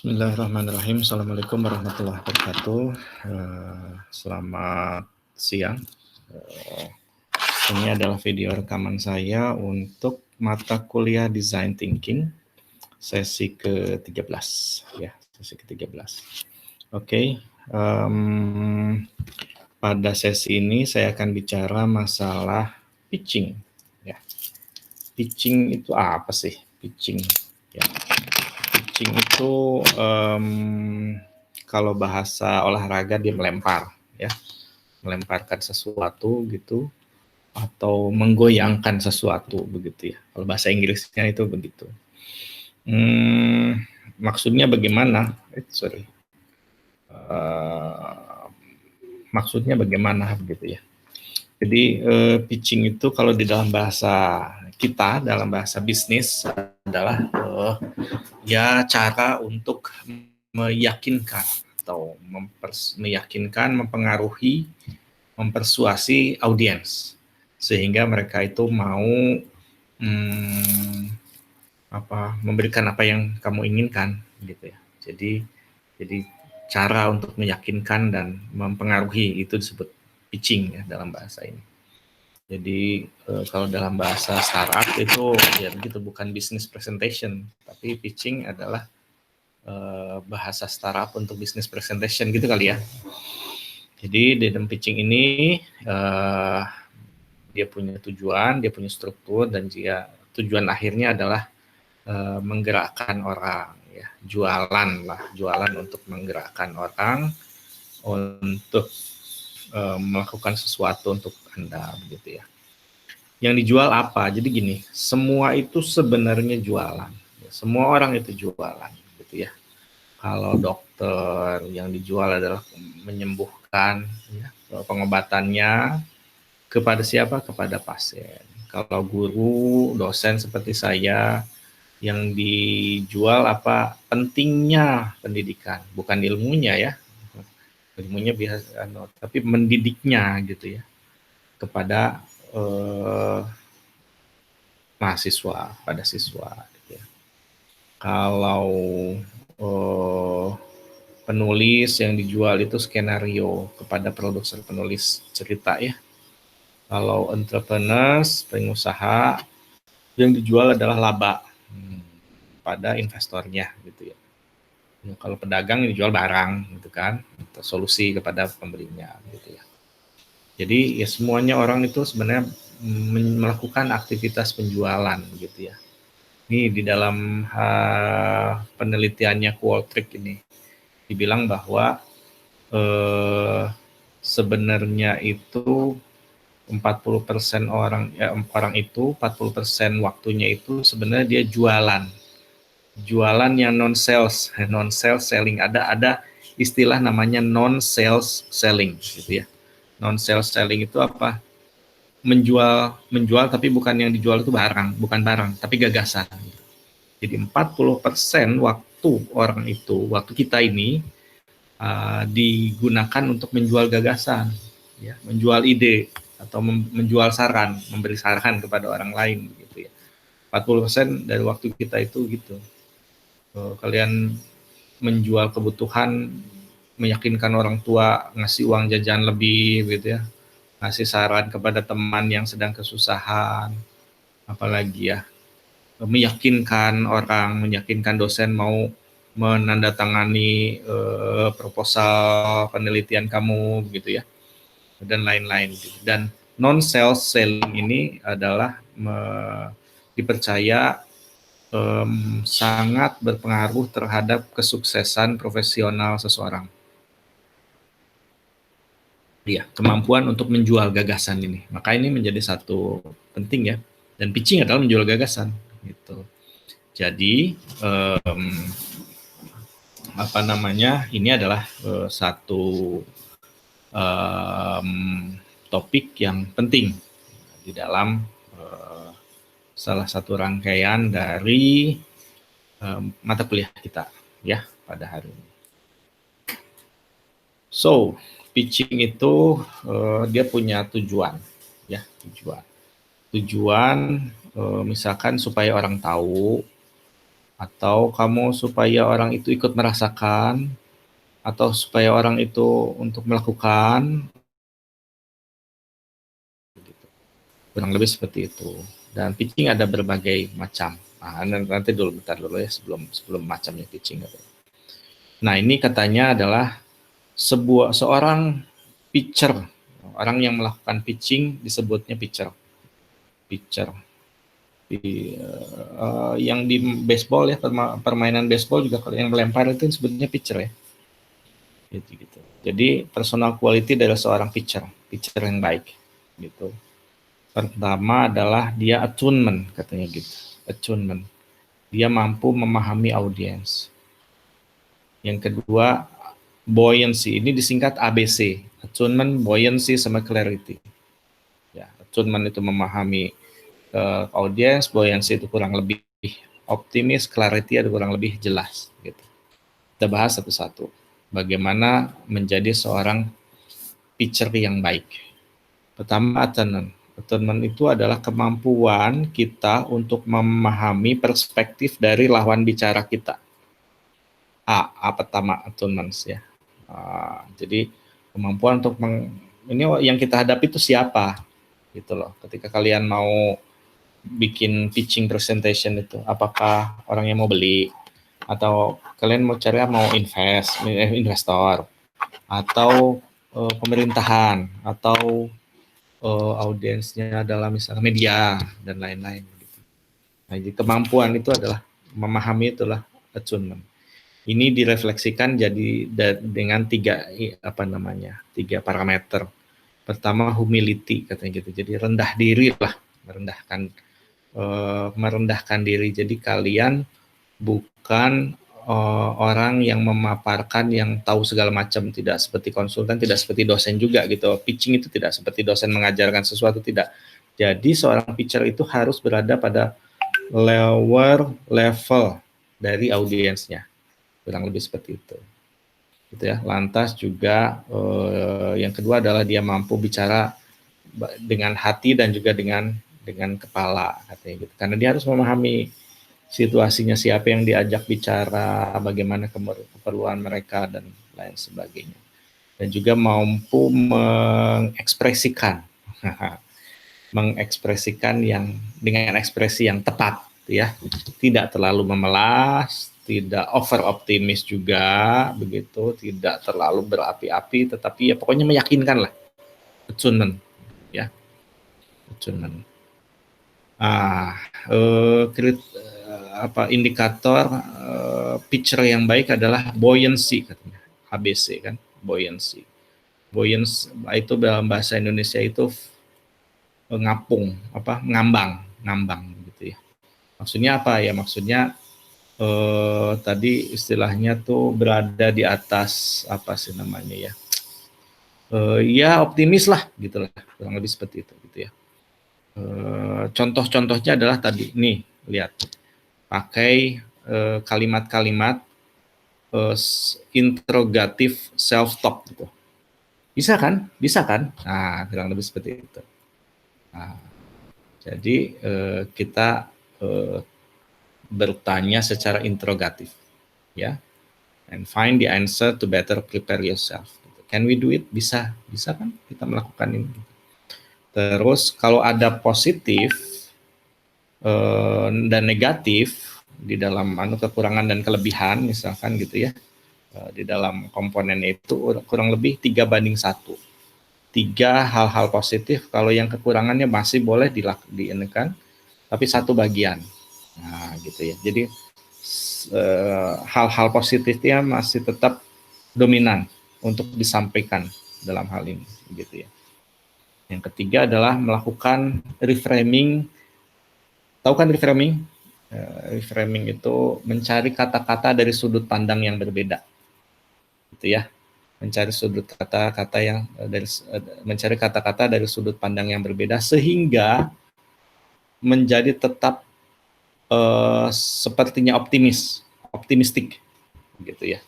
Bismillahirrahmanirrahim. Assalamualaikum warahmatullahi wabarakatuh. Selamat siang. Ini adalah video rekaman saya untuk mata kuliah Design Thinking sesi ke-13 ya, sesi ke-13. Oke. Pada sesi ini saya akan bicara masalah pitching ya. Pitching itu apa sih? Pitching ya. Pitching itu kalau bahasa olahraga dia melempar ya, melemparkan sesuatu gitu atau menggoyangkan sesuatu begitu ya. Kalau bahasa Inggrisnya itu begitu. Maksudnya bagaimana? Maksudnya bagaimana begitu ya. Jadi pitching itu kalau di dalam bahasa kita, dalam bahasa bisnis adalah ya cara untuk meyakinkan atau meyakinkan, mempengaruhi, mempersuasi audiens sehingga mereka itu mau memberikan apa yang kamu inginkan gitu ya. Jadi cara untuk meyakinkan dan mempengaruhi itu disebut pitching ya dalam bahasa ini. Jadi kalau dalam bahasa startup itu ya begitu, bukan business presentation, tapi pitching adalah bahasa startup untuk business presentation gitu kali ya. Jadi di dalam pitching ini dia punya tujuan, dia punya struktur, dan dia tujuan akhirnya adalah menggerakkan orang ya, jualan untuk menggerakkan orang untuk melakukan sesuatu untuk Anda begitu ya. Yang dijual apa? Jadi gini, semua itu sebenarnya jualan. Semua orang itu jualan gitu ya. Kalau dokter yang dijual adalah menyembuhkan ya, pengobatannya kepada siapa? Kepada pasien. Kalau guru, dosen seperti saya, yang dijual apa? Pentingnya pendidikan, bukan ilmunya ya. Ilmunya biasa, tapi mendidiknya gitu ya kepada mahasiswa, pada siswa gitu ya. Kalau penulis yang dijual itu skenario kepada produser penulis cerita ya. Kalau entrepreneurs, pengusaha, yang dijual adalah laba pada investornya gitu ya. Kalau pedagang yang dijual barang gitu kan, atau solusi kepada pembelinya gitu ya. Jadi ya semuanya orang itu sebenarnya melakukan aktivitas penjualan gitu ya. Ini di dalam penelitiannya Qualtrics ini dibilang bahwa sebenarnya itu 40% orang itu 40% waktunya itu sebenarnya dia jualan yang non sales selling. Ada istilah namanya non sales selling gitu ya. Non sales selling itu apa? Menjual tapi bukan yang dijual itu bukan barang, tapi gagasan. Jadi 40% waktu kita ini digunakan untuk menjual gagasan, ya, menjual ide atau menjual saran, memberi saran kepada orang lain gitu ya. 40% dari waktu kita itu gitu. Kalian menjual kebutuhan, meyakinkan orang tua, ngasih uang jajan lebih gitu ya, ngasih saran kepada teman yang sedang kesusahan, apalagi ya, meyakinkan orang, meyakinkan dosen mau menandatangani proposal penelitian kamu gitu ya, dan lain-lain gitu. Dan non sales selling ini adalah dipercaya sangat berpengaruh terhadap kesuksesan profesional seseorang. Ya, kemampuan untuk menjual gagasan ini. Maka ini menjadi satu penting ya. Dan pitching adalah menjual gagasan gitu. Jadi ini adalah satu topik yang penting di dalam salah satu rangkaian dari mata kuliah kita ya pada hari ini. So, pitching itu dia punya tujuan ya, tujuan misalkan supaya orang tahu atau kamu supaya orang itu ikut merasakan, atau supaya orang itu untuk melakukan, kurang lebih seperti itu. Dan pitching ada berbagai macam. Nah, nanti dulu, bentar dulu ya, sebelum macamnya pitching. Nah, ini katanya adalah seorang pitcher, orang yang melakukan pitching disebutnya pitcher. Pitcher. Yang di baseball ya, permainan baseball juga kalau yang melempar itu sebetulnya pitcher ya. Gitu. Jadi personal quality dari seorang pitcher yang baik gitu. Pertama adalah dia attunement, katanya gitu. Attunement. Dia mampu memahami audiens. Yang kedua, buoyancy. Ini disingkat ABC. Attunement, buoyancy, sama clarity. Ya, attunement itu memahami audiens, buoyancy itu kurang lebih optimis, clarity ada kurang lebih jelas gitu. Kita bahas satu-satu. Bagaimana menjadi seorang pitcher yang baik. Pertama, attunement. Attunement itu adalah kemampuan kita untuk memahami perspektif dari lawan bicara kita. Pertama, attunement ya. Jadi kemampuan untuk ini yang kita hadapi itu siapa gitu loh. Ketika kalian mau bikin pitching presentation itu, apakah orang yang mau beli, atau kalian mau cari mau investor, atau pemerintahan, atau audiensnya adalah misalnya media dan lain-lain. Nah, jadi kemampuan itu adalah memahami, itulah attunement. Ini direfleksikan jadi dengan tiga tiga parameter. Pertama, humility katanya gitu. Jadi rendah diri lah, merendahkan diri. Jadi kalian bukan orang yang memaparkan yang tahu segala macam, tidak seperti konsultan, tidak seperti dosen juga gitu. Pitching itu tidak seperti dosen mengajarkan sesuatu, tidak. Jadi seorang pitcher itu harus berada pada lower level dari audiensnya, kurang lebih seperti itu. Gitu ya. Lantas juga yang kedua adalah dia mampu bicara dengan hati dan juga dengan kepala, katanya gitu. Karena dia harus memahami situasinya, siapa yang diajak bicara, bagaimana keperluan mereka dan lain sebagainya. Dan juga mampu mengekspresikan yang dengan ekspresi yang tepat ya. Tidak terlalu memelas, tidak over optimis juga begitu, tidak terlalu berapi-api, tetapi ya pokoknya meyakinkan lah. Attunement ya. Attunement. Indikator pitcher yang baik adalah buoyancy katanya. ABC kan, buoyancy. Buoyancy itu dalam bahasa Indonesia itu ngambang gitu ya. Maksudnya apa ya? Maksudnya tadi istilahnya tuh berada di atas apa sih namanya ya? Ya optimis lah gitulah, kurang lebih seperti itu gitu ya. Contoh-contohnya adalah tadi nih, lihat, pakai kalimat-kalimat interrogatif self talk gitu. Bisa kan? Nah, kurang lebih seperti itu. Nah, jadi kita bertanya secara interrogatif, ya, and find the answer to better prepare yourself. Can we do it? Bisa kan kita melakukan ini. Terus kalau ada positif dan negatif di dalam kekurangan dan kelebihan misalkan gitu ya, di dalam komponen itu kurang lebih 3:1. 3 hal-hal positif, kalau yang kekurangannya masih boleh dienekan, tapi 1 bagian. Nah, gitu ya. Jadi hal-hal positifnya masih tetap dominan untuk disampaikan dalam hal ini, gitu ya. Yang ketiga adalah melakukan reframing. Tahu kan reframing? Reframing itu mencari kata-kata dari sudut pandang yang berbeda, gitu ya. Mencari kata-kata dari sudut pandang yang berbeda sehingga menjadi tetap sepertinya optimistik, gitu ya.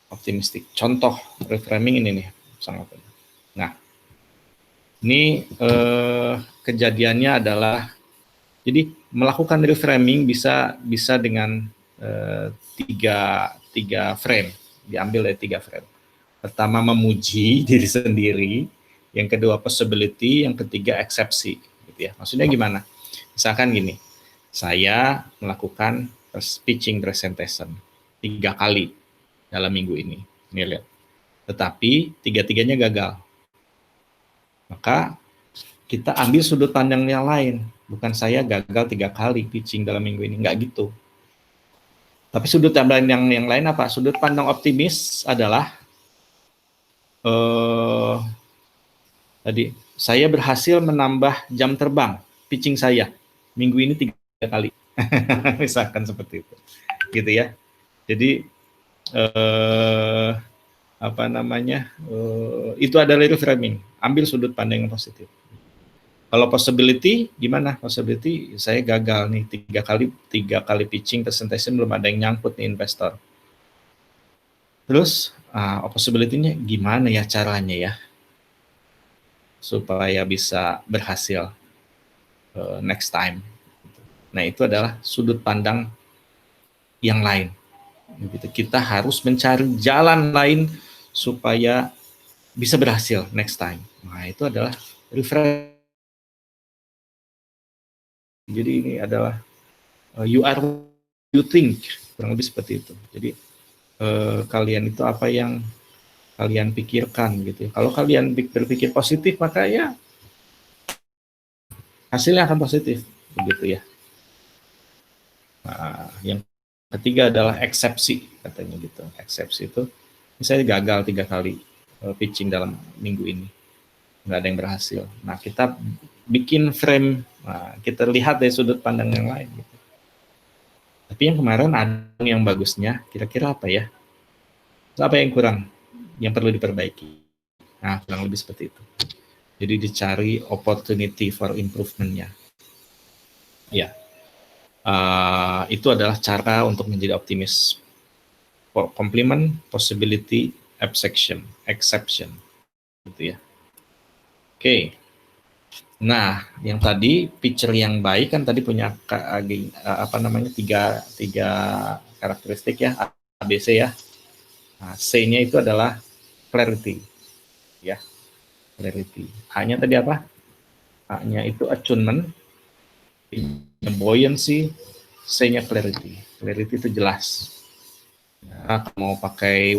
Optimistik. Contoh reframing ini nih, sangat. Nah, ini kejadiannya adalah, jadi melakukan reframing bisa dengan tiga frame, diambil dari 3 frame. Pertama memuji diri sendiri, yang kedua possibility, yang ketiga eksepsi, gitu ya. Maksudnya gimana? Misalkan gini, saya melakukan pitching presentation 3 kali dalam minggu ini, lihat. Tetapi 3-tiganya gagal. Maka kita ambil sudut pandang yang lain. Bukan saya gagal 3 kali pitching dalam minggu ini, nggak gitu. Tapi sudut pandang yang lain apa? Sudut pandang optimis adalah tadi saya berhasil menambah jam terbang pitching saya minggu ini 3 kali. Misalkan seperti itu, gitu ya. Jadi itu adalah reframing. Ambil sudut pandang yang positif. Kalau possibility, gimana? Possibility, saya gagal nih 3 kali pitching presentation, belum ada yang nyangkut nih investor. Terus possibility-nya gimana ya caranya ya supaya bisa berhasil next time. Nah, itu adalah sudut pandang yang lain. Kita harus mencari jalan lain supaya bisa berhasil next time. Nah, itu adalah reframing. Jadi ini adalah you are you think, kurang lebih seperti itu. Jadi kalian itu apa yang kalian pikirkan gitu. Kalau kalian berpikir positif, maka ya hasilnya akan positif, begitu ya. Nah, yang ketiga adalah eksepsi, katanya gitu. Eksepsi itu, misalnya gagal 3 kali pitching dalam minggu ini, nggak ada yang berhasil. Nah, kita bikin frame, kita lihat dari sudut pandang yang lain. Gitu. Tapi yang kemarin ada yang bagusnya, kira-kira apa ya? Apa yang kurang, yang perlu diperbaiki? Nah, kurang lebih seperti itu. Jadi dicari opportunity for improvement-nya. Ya, itu adalah cara untuk menjadi optimis. Compliment, possibility, exception, gitu ya. Oke. Nah, yang tadi picture yang baik kan tadi punya tiga karakteristik ya, ABC ya. Nah, C-nya itu adalah clarity, ya, clarity. A-nya tadi apa? A-nya itu attunement, B-nya buoyancy, C-nya clarity. Clarity itu jelas. Ya, mau pakai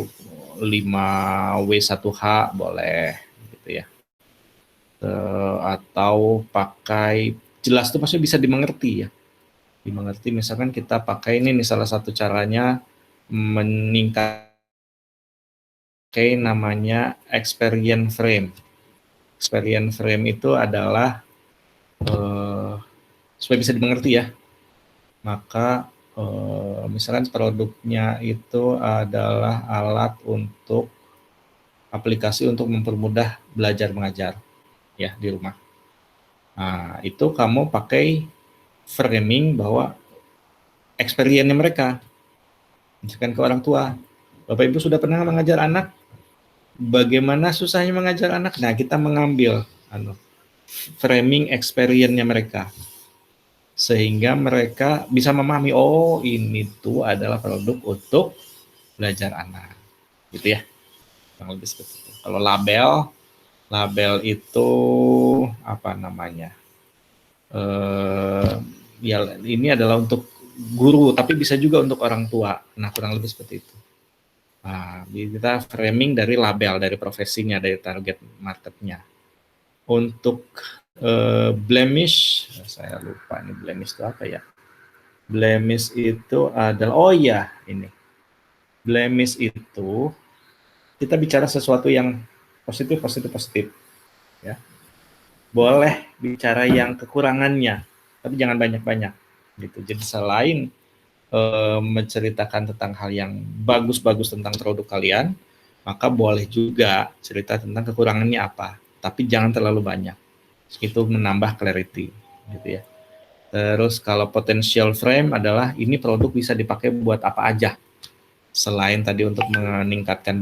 5W1H boleh, gitu ya. Atau pakai jelas itu maksudnya bisa dimengerti ya. Dimengerti, misalkan kita pakai ini salah satu caranya meningkat namanya experience frame. Experience frame itu adalah supaya bisa dimengerti ya. Maka misalkan produknya itu adalah alat untuk aplikasi untuk mempermudah belajar mengajar ya di rumah. Nah, itu kamu pakai framing bahwa experience-nya mereka. Misalkan ke orang tua, Bapak Ibu sudah pernah mengajar anak, bagaimana susahnya mengajar anak? Nah, kita mengambil framing experience-nya mereka. Sehingga mereka bisa memahami, oh ini tuh adalah produk untuk belajar anak. Gitu ya. Yang lebih seperti itu. Kalau label itu apa namanya? Ya ini adalah untuk guru, tapi bisa juga untuk orang tua. Nah, kurang lebih seperti itu. Nah, kita framing dari label, dari profesinya, dari target marketnya. Untuk blemish, saya lupa ini blemish itu apa ya? Blemish itu adalah, oh iya ini. Blemish itu kita bicara sesuatu yang positif, ya. Boleh bicara yang kekurangannya, tapi jangan banyak-banyak gitu. Jadi selain menceritakan tentang hal yang bagus-bagus tentang produk kalian, maka boleh juga cerita tentang kekurangannya apa, tapi jangan terlalu banyak. Itu menambah clarity gitu ya. Terus kalau potential frame adalah ini produk bisa dipakai buat apa aja. Selain tadi untuk meningkatkan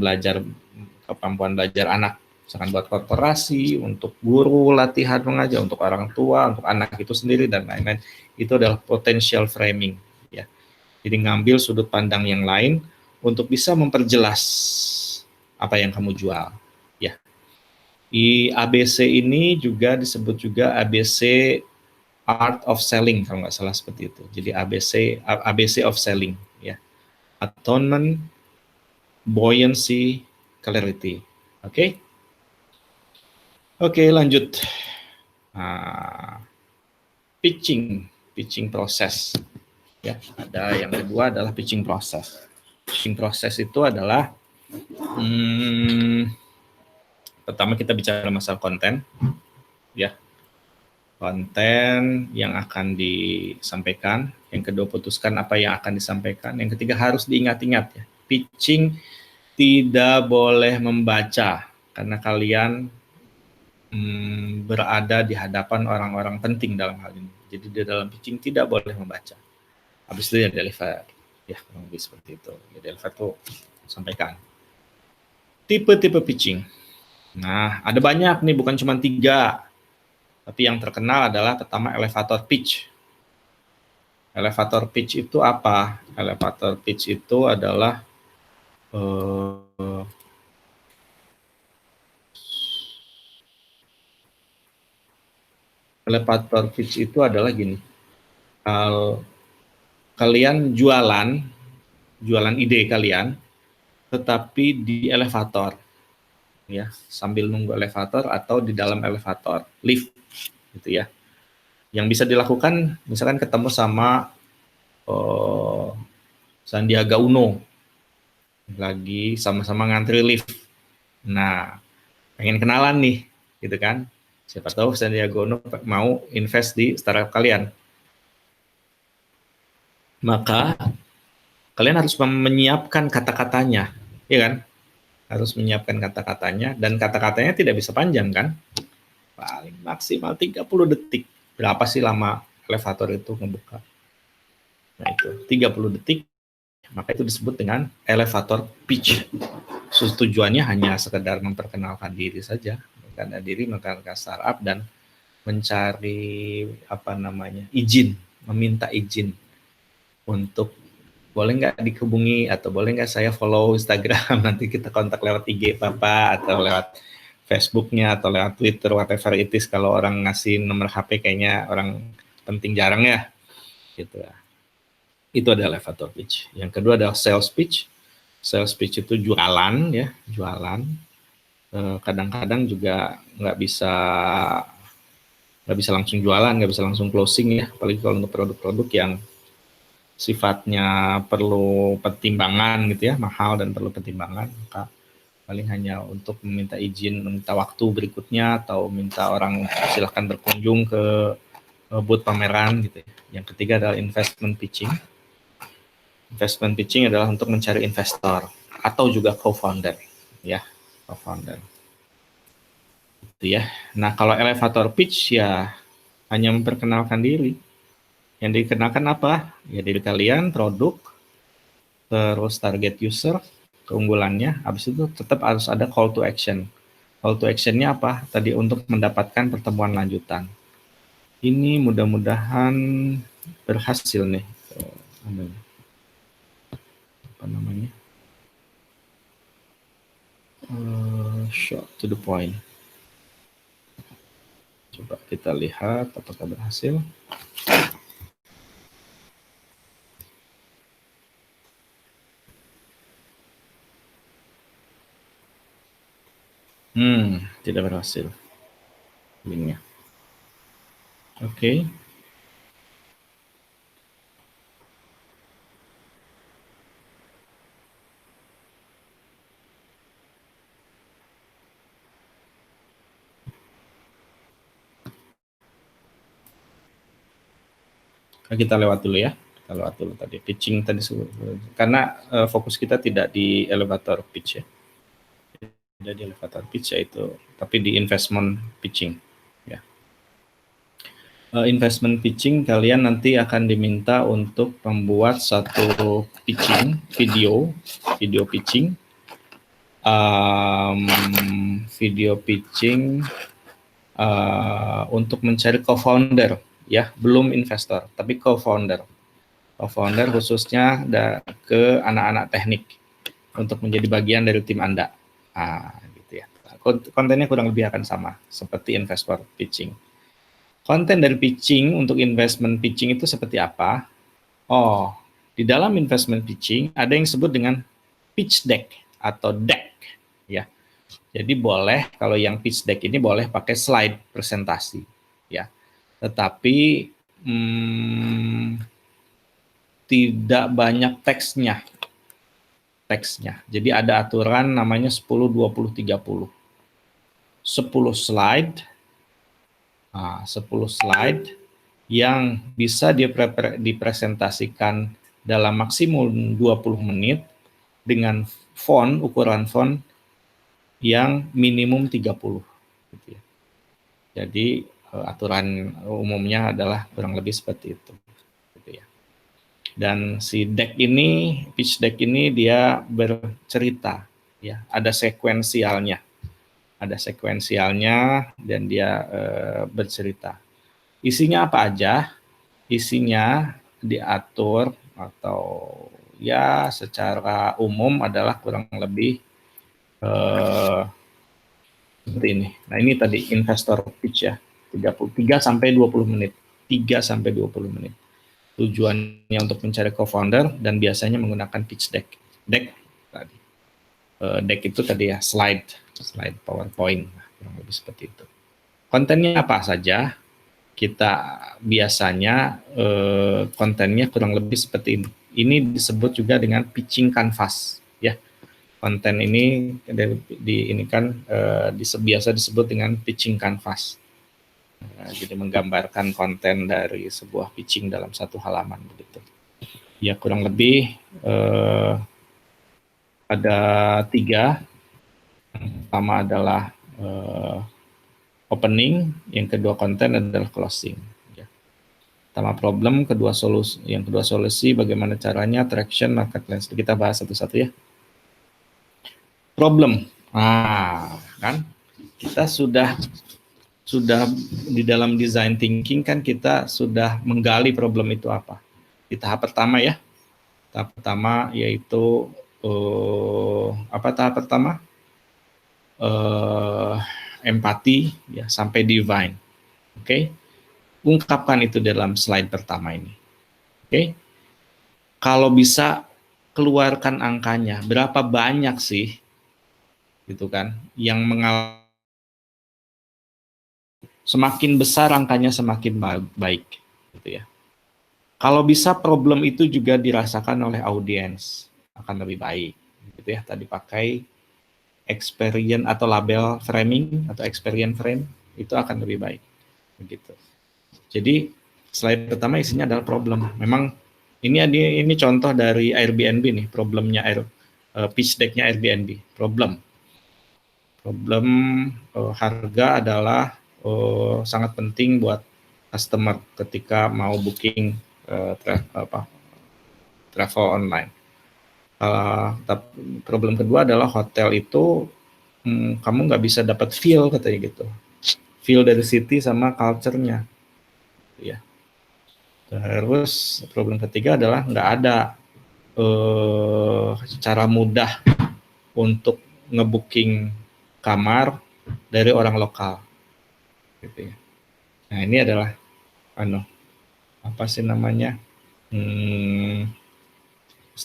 kemampuan belajar anak, Misalkan buat korporasi, untuk guru latihan mengajar, untuk orang tua, untuk anak itu sendiri dan lain-lain. Itu adalah potential framing, ya. Jadi ngambil sudut pandang yang lain untuk bisa memperjelas apa yang kamu jual, ya. ABC ini juga disebut juga ABC Art of Selling, kalau nggak salah seperti itu. Jadi ABC of Selling, ya. Atonement, buoyancy, clarity. Oke? Oke, lanjut. Nah, pitching proses. Ya, ada yang kedua adalah pitching proses. Pitching proses itu adalah pertama kita bicara masalah konten, ya. Konten yang akan disampaikan. Yang kedua, putuskan apa yang akan disampaikan. Yang ketiga, harus diingat-ingat, ya. Pitching tidak boleh membaca karena kalian berada di hadapan orang-orang penting dalam hal ini. Jadi di dalam pitching tidak boleh membaca. Habis itu ya deliver, ya kurang lebih seperti itu. Ya deliver tuh sampaikan. Tipe-tipe pitching. Nah, ada banyak nih, bukan cuma 3. Tapi yang terkenal adalah pertama elevator pitch. Elevator pitch itu apa? Elevator pitch itu adalah elevator pitch itu adalah gini. Kalian jualan ide kalian, tetapi di elevator, ya, sambil nunggu elevator atau di dalam elevator, lift, gitu ya. Yang bisa dilakukan, misalkan ketemu sama Sandiaga Uno, lagi sama-sama ngantri lift. Nah, pengen kenalan nih, gitu kan? Siapa tahu Sandiaga Uno mau invest di startup kalian. Maka kalian harus menyiapkan kata-katanya, ya kan? Harus menyiapkan kata-katanya, dan kata-katanya tidak bisa panjang kan? Paling maksimal 30 detik. Berapa sih lama elevator itu ngebuka? Nah itu, 30 detik, maka itu disebut dengan elevator pitch. Tujuannya hanya sekedar memperkenalkan diri saja, memperkenalkan startup, dan mencari izin, meminta izin untuk boleh nggak dihubungi atau boleh nggak saya follow Instagram, nanti kita kontak lewat IG Bapak atau lewat Facebooknya atau lewat Twitter, whatever it is. Kalau orang ngasih nomor HP kayaknya orang penting jarang ya, gitu ya. Itu adalah elevator pitch. Yang kedua adalah sales pitch. Sales pitch itu jualan, ya, jualan. Kadang-kadang juga nggak bisa langsung jualan, nggak bisa langsung closing, ya, apalagi kalau untuk produk-produk yang sifatnya perlu pertimbangan, gitu ya, mahal dan perlu pertimbangan, maka paling hanya untuk meminta izin, meminta waktu berikutnya, atau minta orang silahkan berkunjung ke booth pameran, gitu ya. Yang ketiga adalah investment pitching. Investment pitching adalah untuk mencari investor atau juga co-founder, ya, co-founder. Gitu ya. Nah, kalau elevator pitch ya hanya memperkenalkan diri. Yang dikenalkan apa? Ya diri kalian, produk, terus target user, keunggulannya. Habis itu tetap harus ada call to action. Call to actionnya apa? Tadi untuk mendapatkan pertemuan lanjutan. Ini mudah-mudahan berhasil nih. Apa namanya? Short to the point. Coba kita lihat apakah berhasil. Tidak berhasil linknya. Oke. Kita lewat dulu ya. Kita lewat dulu tadi pitching tadi, karena fokus kita tidak di elevator pitch, ya. Tidak di elevator pitch yaitu, tapi di investment pitching, ya. Investment pitching kalian nanti akan diminta untuk membuat satu pitching video pitching video pitching untuk mencari co-founder, ya, belum investor, tapi co-founder khususnya ke anak-anak teknik untuk menjadi bagian dari tim Anda. Gitu ya. Kontennya kurang lebih akan sama seperti investor pitching. Konten dari pitching untuk investment pitching itu seperti apa? Oh, di dalam investment pitching ada yang disebut dengan pitch deck atau deck, ya. Jadi boleh kalau yang pitch deck ini boleh pakai slide presentasi, ya. Tetapi tidak banyak teksnya. Jadi ada aturan namanya 10 20 30. 10 slide. 10 slide yang bisa dipresentasikan dalam maksimum 20 menit dengan ukuran font yang minimum 30. Gitu ya. Jadi aturan umumnya adalah kurang lebih seperti itu. Gitu ya. Dan si pitch deck ini dia bercerita, ya, ada sekuensialnya dan dia bercerita. Isinya apa aja? Isinya diatur atau ya secara umum adalah kurang lebih seperti ini. Nah, ini tadi investor pitch ya, 3 sampai 20 menit. 3 sampai 20 menit. Tujuannya untuk mencari co-founder dan biasanya menggunakan pitch deck. Deck tadi. Deck itu tadi ya, slide PowerPoint, kurang lebih seperti itu. Kontennya apa saja? Kita biasanya kontennya kurang lebih seperti ini. Ini disebut juga dengan pitching canvas, ya. Konten ini biasa disebut dengan pitching canvas. Jadi menggambarkan konten dari sebuah pitching dalam satu halaman begitu. Ya kurang lebih ada 3. Yang pertama adalah opening, yang kedua konten adalah closing. Ya. Pertama problem, yang kedua solusi, bagaimana caranya, traction, marketplace. Kita bahas satu-satu ya. Problem, kan kita sudah di dalam design thinking kan kita sudah menggali problem itu apa. Di tahap pertama ya, tahap pertama yaitu apa tahap pertama? Empati ya sampai divine. Oke. Ungkapkan itu dalam slide pertama ini. Oke. Kalau bisa keluarkan angkanya, berapa banyak sih gitu kan yang mengalami, semakin besar angkanya semakin baik gitu ya. Kalau bisa problem itu juga dirasakan oleh audiens akan lebih baik gitu ya. Tadi pakai experience atau label framing atau experience frame itu akan lebih baik begitu. Jadi slide pertama isinya adalah problem. Memang ini contoh dari Airbnb nih, problemnya pitch deck-nya Airbnb. Problem harga adalah sangat penting buat customer ketika mau booking travel online. Problem kedua adalah hotel itu kamu nggak bisa dapat feel katanya gitu, feel dari city sama culture-nya, ya. Terus problem ketiga adalah nggak ada cara mudah untuk ngebooking kamar dari orang lokal, gitu ya. Nah ini adalah apa sih namanya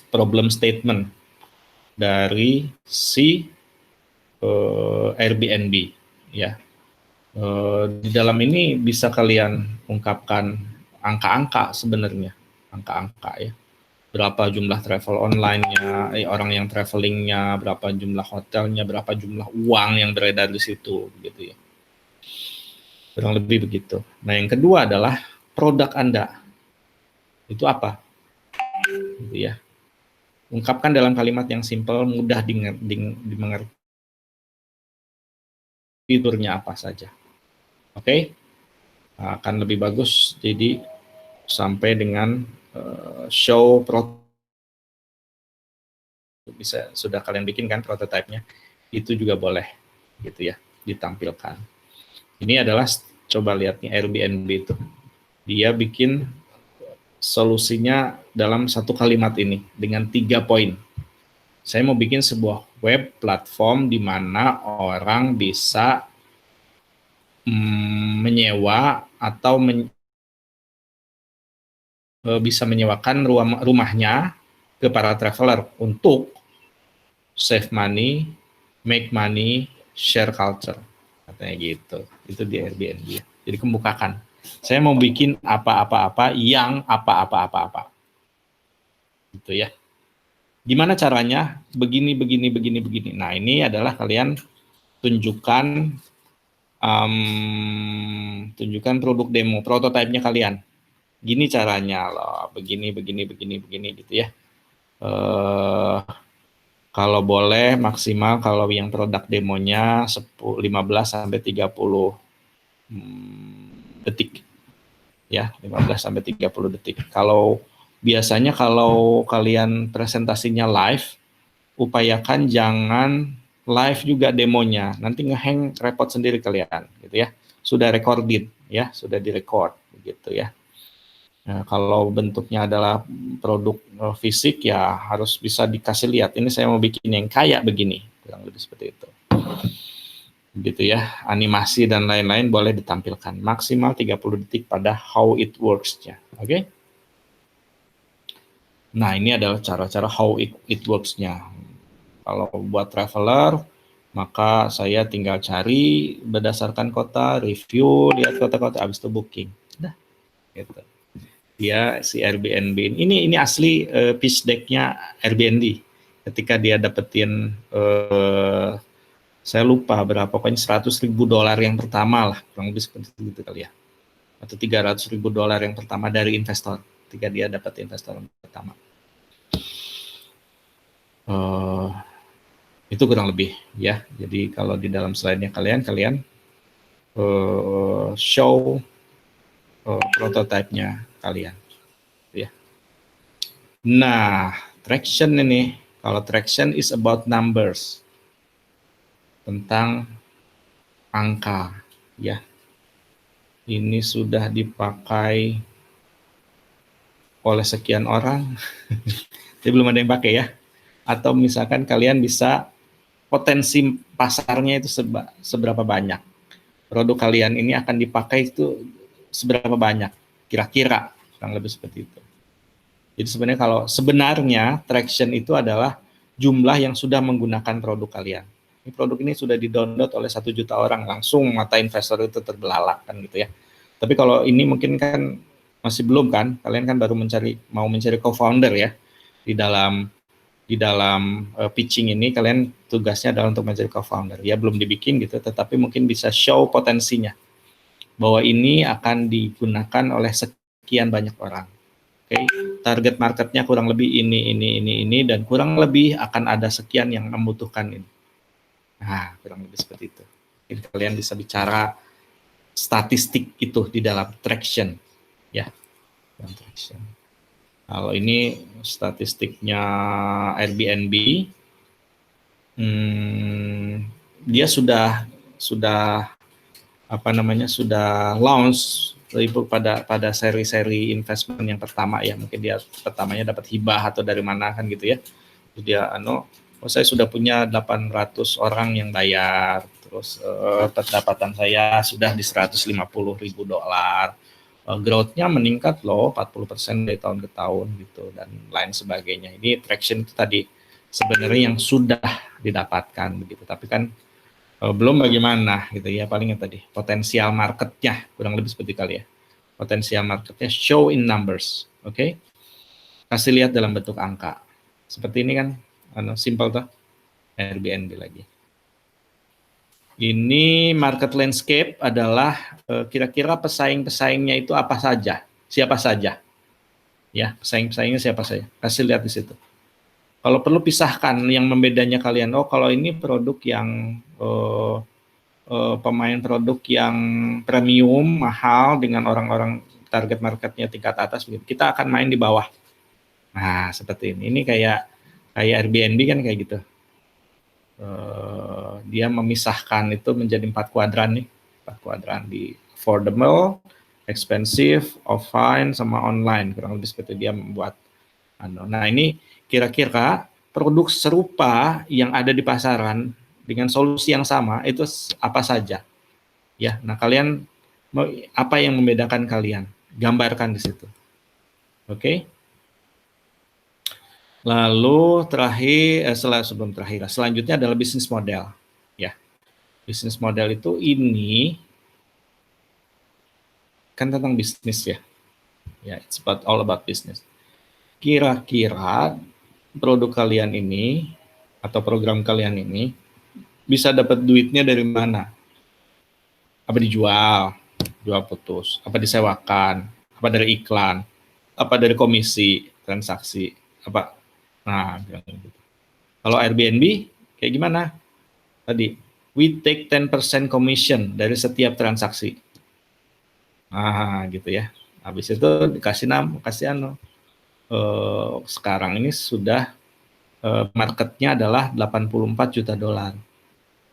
problem statement dari si Airbnb, ya. Di dalam ini bisa kalian ungkapkan angka-angka sebenarnya, angka-angka ya. Berapa jumlah travel online-nya, orang yang travelingnya, berapa jumlah hotelnya, berapa jumlah uang yang beredar di situ, gitu ya. Kurang lebih begitu. Nah, yang kedua adalah produk Anda. Itu apa? Gitu ya. Ungkapkan dalam kalimat yang simpel, mudah dimengerti. Fiturnya apa saja. Oke? Akan lebih bagus, jadi sampai dengan show bisa sudah kalian bikin kan prototipe-nya. itu juga boleh gitu ya ditampilkan. Ini adalah coba lihat nih Airbnb itu. Dia bikin solusinya dalam satu kalimat ini dengan 3 poin. Saya mau bikin sebuah web platform di mana orang bisa menyewa atau bisa menyewakan rumahnya ke para traveler untuk save money, make money, share culture, katanya gitu. Itu di Airbnb. Jadi kemukakan. Saya mau bikin apa-apa-apa yang apa-apa-apa-apa. Gitu ya. Gimana caranya? Begini, begini, begini, begini. Nah, ini adalah kalian tunjukkan tunjukkan produk demo, prototipenya kalian. Gini caranya loh, begini, begini, begini, begini gitu ya. Kalau boleh maksimal kalau yang produk demonya 15 sampai 30 detik. Ya, 15 sampai 30 detik. Kalau biasanya kalau kalian presentasinya live, upayakan jangan live juga demonya. Nanti ngehang repot sendiri kalian gitu ya. Sudah recorded ya, sudah direcord gitu ya. Nah, kalau bentuknya adalah produk fisik ya harus bisa dikasih lihat. Ini saya mau bikin yang kayak begini, kurang lebih seperti itu. Gitu ya, animasi dan lain-lain boleh ditampilkan. Maksimal 30 detik pada how it works-nya. Oke? Nah, ini adalah cara-cara how it works-nya. Kalau buat traveler, maka saya tinggal cari berdasarkan kota, review, lihat kota-kota, habis itu booking. Udah, gitu. Dia si Airbnb ini asli pitch deck-nya Airbnb ketika dia dapetin saya lupa berapa, pokoknya $100.000 yang pertama lah, kurang lebih seperti itu kali ya, atau $300.000 yang pertama dari investor ketika dia dapat investor yang pertama. Itu kurang lebih ya. Jadi kalau di dalam slide-nya kalian show prototipe-nya kalian. Ya. Nah, traction ini, kalau traction is about numbers, tentang angka, ya. Ini sudah dipakai oleh sekian orang, jadi belum ada yang pakai ya. Atau misalkan kalian bisa potensi pasarnya itu seberapa banyak, produk kalian ini akan dipakai itu seberapa banyak, kira-kira, kurang lebih seperti itu. Jadi sebenarnya traction itu adalah jumlah yang sudah menggunakan produk kalian. Ini produk ini sudah di-download oleh 1 juta orang, langsung mata investor itu terbelalak kan gitu ya. Tapi kalau ini mungkin kan masih belum kan, kalian kan baru mau mencari co-founder ya. Di dalam pitching ini kalian tugasnya adalah untuk mencari co-founder. Ya belum dibikin gitu, tetapi mungkin bisa show potensinya bahwa ini akan digunakan oleh sekian banyak orang. Oke, target marketnya kurang lebih ini, dan kurang lebih akan ada sekian yang membutuhkan ini. Nah, kurang lebih seperti itu. Jadi kalian bisa bicara statistik itu di dalam traction, ya, dalam traction. Kalau ini statistiknya Airbnb, dia sudah launch itu pada seri-seri investment yang pertama ya, mungkin dia pertamanya dapat hibah atau dari mana kan gitu ya. Jadi dia saya sudah punya 800 orang yang bayar, terus pendapatan saya sudah di $150.000, growth-nya meningkat loh 40% dari tahun ke tahun gitu dan lain sebagainya. Ini traction itu tadi sebenarnya yang sudah didapatkan begitu, tapi kan belum bagaimana gitu ya, palingnya tadi potensial marketnya kurang lebih seperti kali ya, potensial marketnya show in numbers. Oke, kasih lihat dalam bentuk angka seperti ini kan, simple tuh. Airbnb lagi, ini market landscape adalah kira-kira pesaingnya itu apa saja, siapa saja ya, pesaingnya siapa saja, kasih lihat di situ. Kalau perlu pisahkan yang membedanya kalian, kalau ini produk yang pemain produk yang premium, mahal, dengan orang-orang target marketnya tingkat atas, kita akan main di bawah. Nah, seperti ini. Ini kayak Airbnb kan kayak gitu. dia memisahkan itu menjadi 4 kuadran nih, 4 kuadran di affordable, expensive, offline, sama online, kurang lebih seperti dia membuat. Nah ini kira-kira produk serupa yang ada di pasaran dengan solusi yang sama itu apa saja? Ya, nah kalian apa yang membedakan kalian? Gambarkan di situ. Oke? Lalu terakhir, sebelum terakhir, selanjutnya adalah bisnis model. Ya, bisnis model itu ini kan tentang bisnis ya. Ya, it's all about business. Kira-kira produk kalian ini atau program kalian ini bisa dapat duitnya dari mana? Apa dijual, jual putus, apa disewakan, apa dari iklan, apa dari komisi transaksi, apa? Nah, gitu. Kalau Airbnb kayak gimana? Tadi, we take 10% commission dari setiap transaksi. Nah, gitu ya. Habis itu dikasih sekarang ini sudah marketnya adalah 84 juta dolar.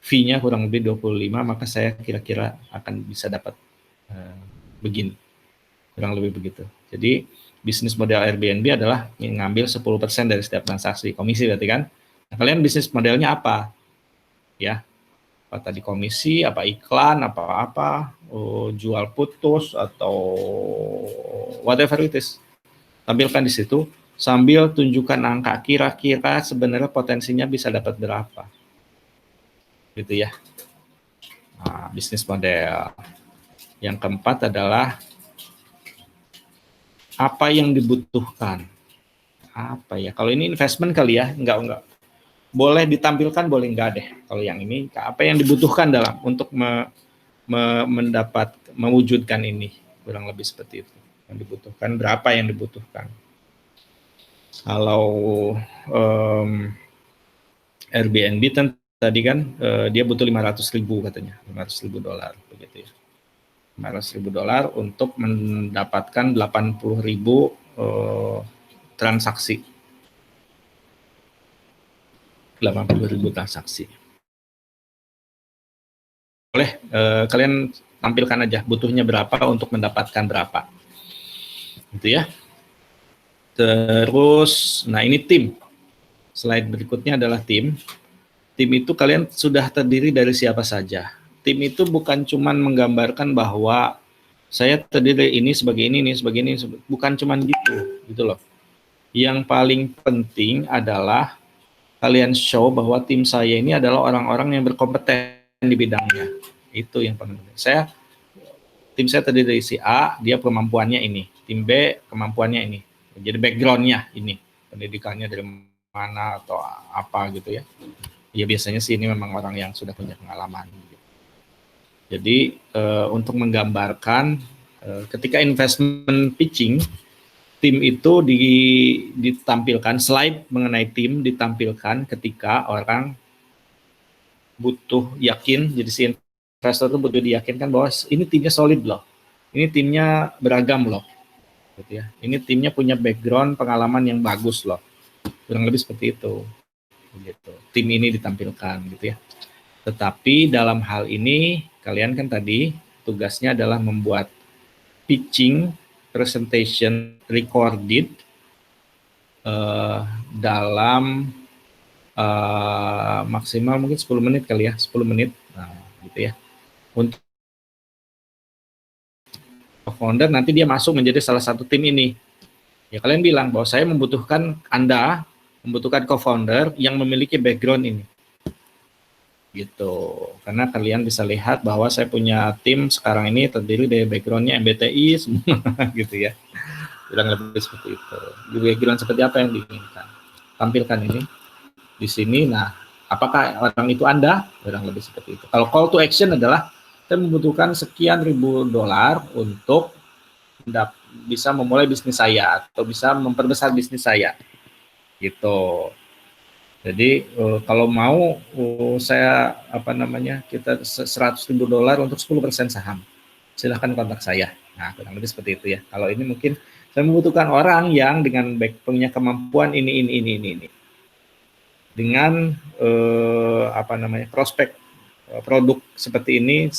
Fee-nya kurang lebih 25, maka saya kira-kira akan bisa dapat begini. Kurang lebih begitu. Jadi, bisnis model Airbnb adalah mengambil 10% dari setiap transaksi. Komisi berarti kan? Nah, kalian bisnis modelnya apa? Ya, apa tadi komisi, apa iklan, apa-apa, jual putus, atau whatever it is. Tampilkan di situ, sambil tunjukkan angka kira-kira sebenarnya potensinya bisa dapat berapa. Gitu ya. Nah, bisnis model. Yang keempat adalah apa yang dibutuhkan. Apa ya? Kalau ini investment kali ya, enggak. Boleh ditampilkan, boleh enggak deh. Kalau yang ini, apa yang dibutuhkan dalam untuk mewujudkan ini, kurang lebih seperti itu. Yang dibutuhkan, berapa yang dibutuhkan. Kalau Airbnb tadi kan dia butuh 500.000 katanya, 500.000 dolar begitu ya. 500.000 dolar untuk mendapatkan 80.000 transaksi. 80.000 transaksi. Boleh kalian tampilkan aja butuhnya berapa untuk mendapatkan berapa. Gitu ya. Terus, nah ini tim. Slide berikutnya adalah tim. Tim itu kalian sudah terdiri dari siapa saja. Tim itu bukan cuma menggambarkan bahwa saya terdiri ini sebagai ini, sebagai ini, bukan cuma gitu loh. Yang paling penting adalah kalian show bahwa tim saya ini adalah orang-orang yang berkompeten di bidangnya. Itu yang paling penting. Tim saya terdiri dari si A, dia kemampuannya ini. Tim B, kemampuannya ini. Jadi background-nya ini. Pendidikannya dari mana atau apa gitu ya. Ya biasanya sih ini memang orang yang sudah punya pengalaman. Jadi untuk menggambarkan ketika investment pitching, tim itu ditampilkan, slide mengenai tim ditampilkan ketika orang butuh yakin, jadi si investor itu butuh diyakinkan bahwa ini timnya solid loh, ini timnya beragam loh, gitu ya. Ini timnya punya background pengalaman yang bagus loh, kurang lebih seperti itu. Gitu. Tim ini ditampilkan gitu ya. Tetapi dalam hal ini kalian kan tadi tugasnya adalah membuat pitching presentation recorded dalam maksimal mungkin 10 menit kali ya, 10 menit. Nah, gitu ya. Untuk founder nanti dia masuk menjadi salah satu tim ini. Ya kalian bilang bahwa saya membutuhkan Anda membutuhkan co-founder yang memiliki background ini. Gitu. Karena kalian bisa lihat bahwa saya punya tim sekarang ini terdiri dari background-nya MBTI semua gitu ya. Kurang lebih seperti itu. Di background seperti apa yang diinginkan. Tampilkan ini di sini. Nah, apakah orang itu Anda? Kurang lebih seperti itu. Kalau call to action adalah saya membutuhkan sekian ribu dolar untuk bisa memulai bisnis saya atau bisa memperbesar bisnis saya. Gitu. Jadi kalau mau saya kita 100.000 dolar untuk 10% saham. Silahkan kontak saya. Nah, kurang lebih seperti itu ya. Kalau ini mungkin saya membutuhkan orang yang dengan punya kemampuan ini. Dengan prospek produk seperti ini.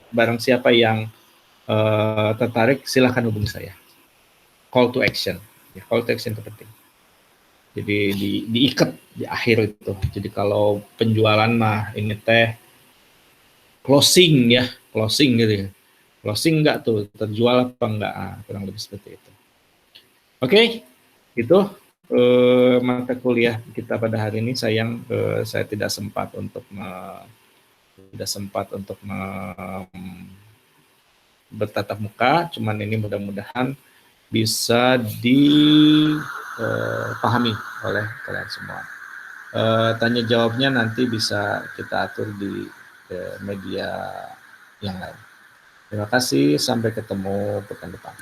Barang siapa yang tertarik, silahkan hubungi saya. Call to action. Ya, call to action itu penting. Jadi diikat di akhir itu. Jadi kalau penjualan mah ini teh closing ya, closing gitu ya. Closing enggak tuh, terjual apa enggak, kurang lebih seperti itu. Oke, itu mata kuliah kita pada hari ini. Sayang saya tidak sempat untuk bertatap muka, cuman ini mudah-mudahan bisa dipahami oleh kalian semua. Tanya jawabnya nanti bisa kita atur di media yang lain. Terima kasih, sampai ketemu pekan depan.